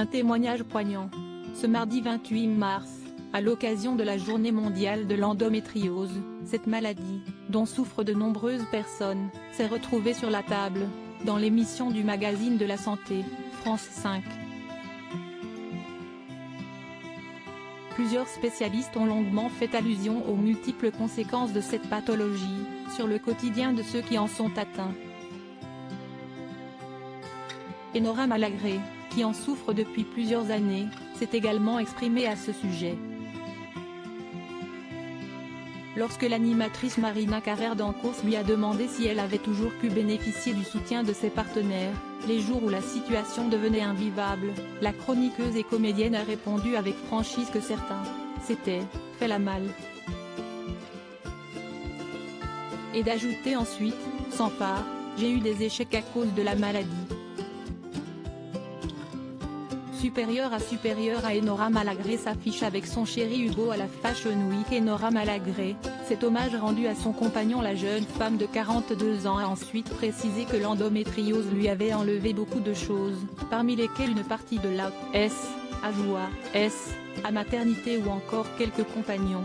Un témoignage poignant. Ce mardi 28 mars, à l'occasion de la Journée mondiale de l'endométriose, cette maladie, dont souffrent de nombreuses personnes, s'est retrouvée sur la table, dans l'émission du magazine de la santé, France 5. Plusieurs spécialistes ont longuement fait allusion aux multiples conséquences de cette pathologie, sur le quotidien de ceux qui en sont atteints. Enora Malagré, qui en souffre depuis plusieurs années, s'est également exprimée à ce sujet. Lorsque l'animatrice Marina Carrère d'Encourse lui a demandé si elle avait toujours pu bénéficier du soutien de ses partenaires, les jours où la situation devenait invivable, la chroniqueuse et comédienne a répondu avec franchise que certains s'étaient fait la malle. Et d'ajouter ensuite, sans phare, j'ai eu des échecs à cause de la maladie. Supérieure à Enora Malagré s'affiche avec son chéri Hugo à la Fashion Week. Enora Malagré, cet hommage rendu à son compagnon, la jeune femme de 42 ans, a ensuite précisé que l'endométriose lui avait enlevé beaucoup de choses, parmi lesquelles une partie de la à joie, à maternité ou encore quelques compagnons.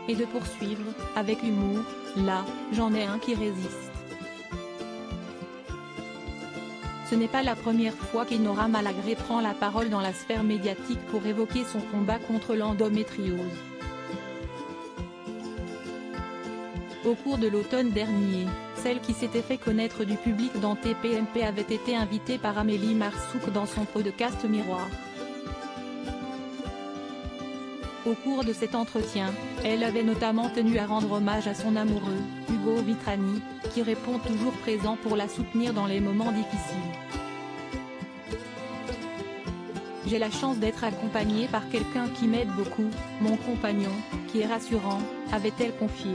Et de poursuivre, avec humour, là, j'en ai un qui résiste. Ce n'est pas la première fois qu'Enora Malagré prend la parole dans la sphère médiatique pour évoquer son combat contre l'endométriose. Au cours de l'automne dernier, celle qui s'était fait connaître du public dans TPMP avait été invitée par Amélie Marsouk dans son podcast Miroir. Au cours de cet entretien, elle avait notamment tenu à rendre hommage à son amoureux, Hugo Vitrani, qui répond toujours présent pour la soutenir dans les moments difficiles. J'ai la chance d'être accompagnée par quelqu'un qui m'aide beaucoup, mon compagnon, qui est rassurant, avait-elle confié.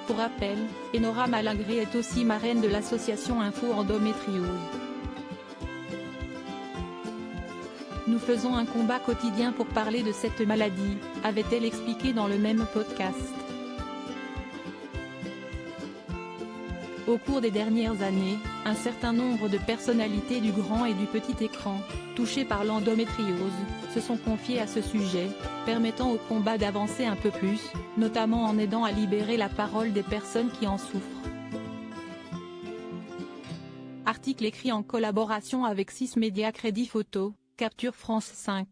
Pour rappel, Enora Malagré est aussi marraine de l'association Info Endométriose. Nous faisons un combat quotidien pour parler de cette maladie, avait-elle expliqué dans le même podcast. Au cours des dernières années, un certain nombre de personnalités du grand et du petit écran, touchées par l'endométriose, se sont confiées à ce sujet, permettant au combat d'avancer un peu plus, notamment en aidant à libérer la parole des personnes qui en souffrent. Article écrit en collaboration avec 6 Médias Crédit Photo, Capture France 5.